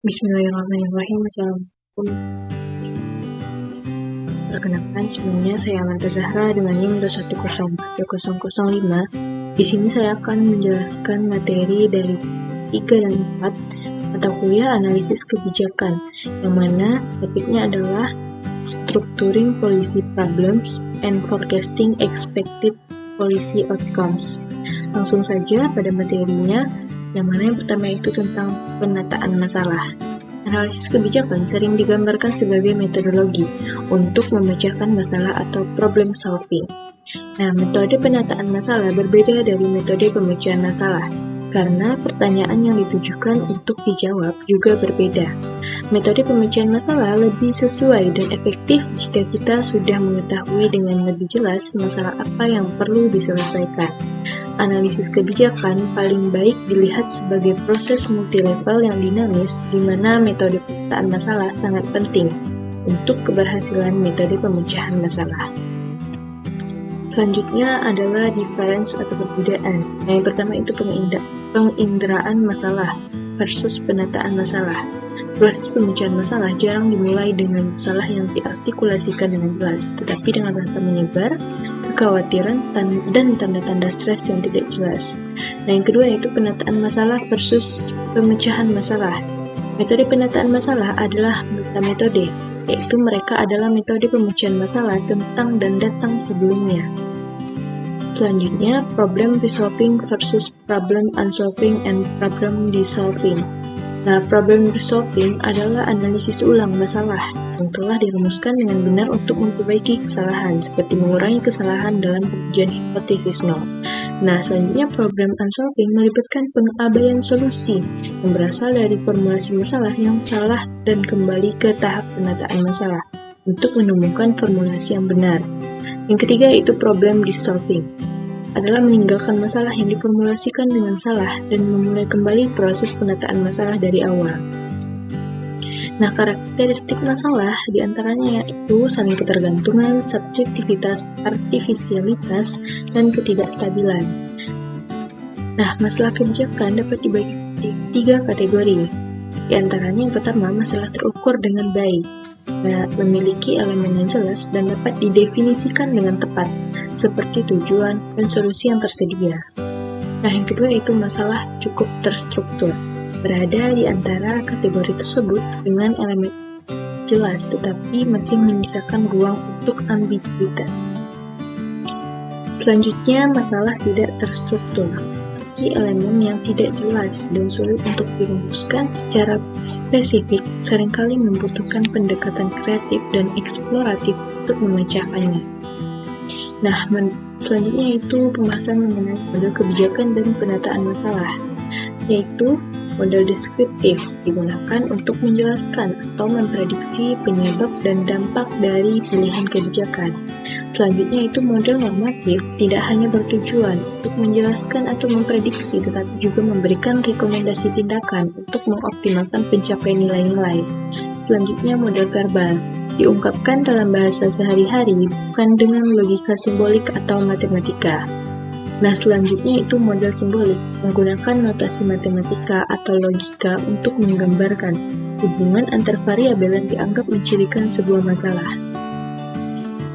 Bismillahirrahmanirrahim. Assalamualaikum. Perkenalkan, sebelumnya saya Amanda Zahra dengan NIM 2104005. Di sini saya akan menjelaskan materi dari 3 dan 4 mata kuliah analisis kebijakan, yang mana topiknya adalah Structuring Policy Problems and Forecasting Expected Policy Outcomes. Langsung saja pada materinya, yang mana yang pertama itu tentang penataan masalah. Analisis kebijakan sering digambarkan sebagai metodologi untuk memecahkan masalah atau problem solving. Nah, metode penataan masalah berbeda dari metode pemecahan masalah, karena pertanyaan yang ditujukan untuk dijawab juga berbeda. Metode pemecahan masalah lebih sesuai dan efektif jika kita sudah mengetahui dengan lebih jelas masalah apa yang perlu diselesaikan. Analisis kebijakan paling baik dilihat sebagai proses multilevel yang dinamis, di mana metode pemetaan masalah sangat penting untuk keberhasilan metode pemecahan masalah. Selanjutnya adalah difference atau perbedaan. Nah, yang pertama itu penginderaan masalah versus penataan masalah. Proses pemecahan masalah jarang dimulai dengan masalah yang diartikulasikan dengan jelas, tetapi dengan rasa menyebar, kekhawatiran, dan tanda-tanda stres yang tidak jelas. Nah, yang kedua yaitu penataan masalah versus pemecahan masalah. Metode penataan masalah adalah metametode, yaitu mereka adalah metode pemecahan masalah tentang dan datang sebelumnya. Selanjutnya, problem resolving versus problem unsolving and problem dissolving. Nah, problem resolving adalah analisis ulang masalah yang telah dirumuskan dengan benar untuk memperbaiki kesalahan, seperti mengurangi kesalahan dalam pengujian hipotesis nol. Nah, selanjutnya problem unsolving melibatkan pengabaian solusi yang berasal dari formulasi masalah yang salah dan kembali ke tahap penataan masalah untuk menemukan formulasi yang benar. Yang ketiga yaitu problem dissolving, adalah meninggalkan masalah yang diformulasikan dengan salah dan memulai kembali proses penataan masalah dari awal. Nah, karakteristik masalah diantaranya yaitu saling ketergantungan, subjektivitas, artifisialitas, dan ketidakstabilan. Nah, masalah kebijakan dapat dibagi di 3 kategori. Di antaranya yang pertama, masalah terukur dengan baik, memiliki elemen yang jelas dan dapat didefinisikan dengan tepat, seperti tujuan dan solusi yang tersedia. Nah, yang kedua yaitu masalah cukup terstruktur, berada di antara kategori tersebut dengan elemen jelas, tetapi masih menyisakan ruang untuk ambiguitas. Selanjutnya, masalah tidak terstruktur, elemen yang tidak jelas dan sulit untuk dirumuskan secara spesifik, seringkali membutuhkan pendekatan kreatif dan eksploratif untuk memecahkannya. Nah, selanjutnya itu pembahasan mengenai model kebijakan dan penataan masalah, yaitu model deskriptif digunakan untuk menjelaskan atau memprediksi penyebab dan dampak dari pilihan kebijakan. Selanjutnya itu model normatif tidak hanya bertujuan untuk menjelaskan atau memprediksi, tetapi juga memberikan rekomendasi tindakan untuk mengoptimalkan pencapaian nilai-nilai. Selanjutnya model verbal diungkapkan dalam bahasa sehari-hari, bukan dengan logika simbolik atau matematika. Nah, selanjutnya itu model simbolik, menggunakan notasi matematika atau logika untuk menggambarkan hubungan antar variabel yang dianggap mencirikan sebuah masalah.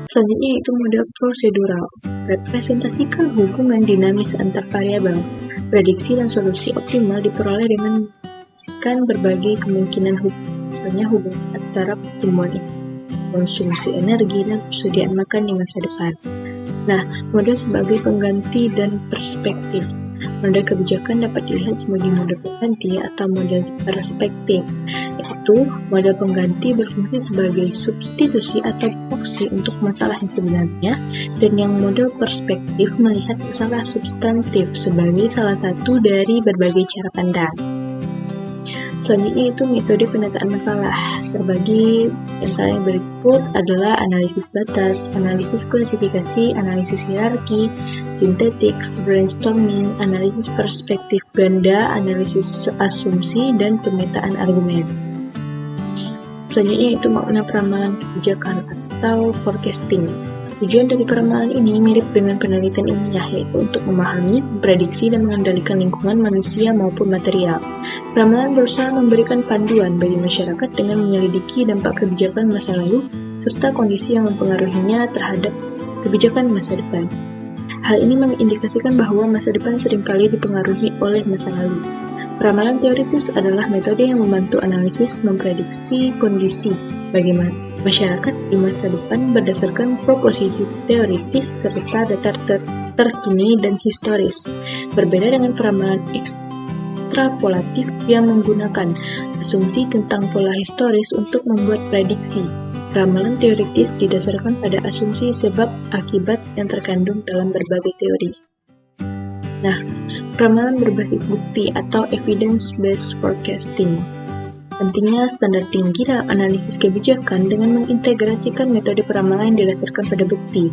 Selanjutnya itu model prosedural, representasikan hubungan dinamis antar variabel. Prediksi dan solusi optimal diperoleh dengan mempresentasikan berbagai kemungkinan hubungan, misalnya hubungan antara pertumbuhan konsumsi energi dan persediaan makan di masa depan. Nah, model sebagai pengganti dan perspektif. Model kebijakan dapat dilihat sebagai model pengganti atau model perspektif, yaitu model pengganti berfungsi sebagai substitusi atau proksi untuk masalah yang sebenarnya, dan yang model perspektif melihat masalah substantif sebagai salah satu dari berbagai cara pandang. Selanjutnya itu metode penataan masalah, terbagi antara yang berikut adalah analisis batas, analisis klasifikasi, analisis hierarki, sintetik, brainstorming, analisis perspektif ganda, analisis asumsi, dan pemetaan argumen. Selanjutnya itu makna peramalan kebijakan atau forecasting. Tujuan dari peramalan ini mirip dengan penelitian ilmiah, yaitu untuk memahami, memprediksi, dan mengendalikan lingkungan manusia maupun material. Peramalan berusaha memberikan panduan bagi masyarakat dengan menyelidiki dampak kebijakan masa lalu serta kondisi yang mempengaruhinya terhadap kebijakan masa depan. Hal ini mengindikasikan bahwa masa depan seringkali dipengaruhi oleh masa lalu. Peramalan teoritis adalah metode yang membantu analisis memprediksi kondisi bagi masyarakat di masa depan berdasarkan proposisi teoritis serta data terkini dan historis. Berbeda dengan peramalan ekstrapolatif yang menggunakan asumsi tentang pola historis untuk membuat prediksi. Peramalan teoritis didasarkan pada asumsi sebab akibat yang terkandung dalam berbagai teori. Nah, peramalan berbasis bukti atau evidence-based forecasting. Pentingnya standar tinggi dalam analisis kebijakan dengan mengintegrasikan metode peramalan yang didasarkan pada bukti.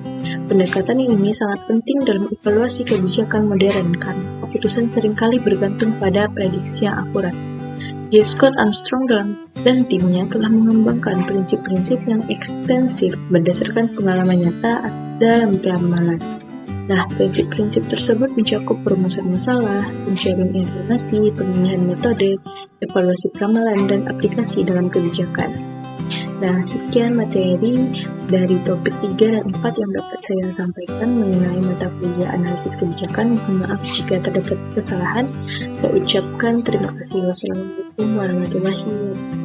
Pendekatan ini sangat penting dalam evaluasi kebijakan modern karena keputusan seringkali bergantung pada prediksi yang akurat. J. Scott Armstrong dan timnya telah mengembangkan prinsip-prinsip yang ekstensif berdasarkan pengalaman nyata dalam peramalan. Nah, prinsip-prinsip tersebut mencakup perumusan masalah, pencarian informasi, pemilihan metode, evaluasi peramalan, dan aplikasi dalam kebijakan. Nah, sekian materi dari topik 3 dan 4 yang dapat saya sampaikan mengenai mata kuliah analisis kebijakan. Mohon maaf jika terdapat kesalahan. Saya ucapkan terima kasih. Wassalamualaikum warahmatullahi wabarakatuh.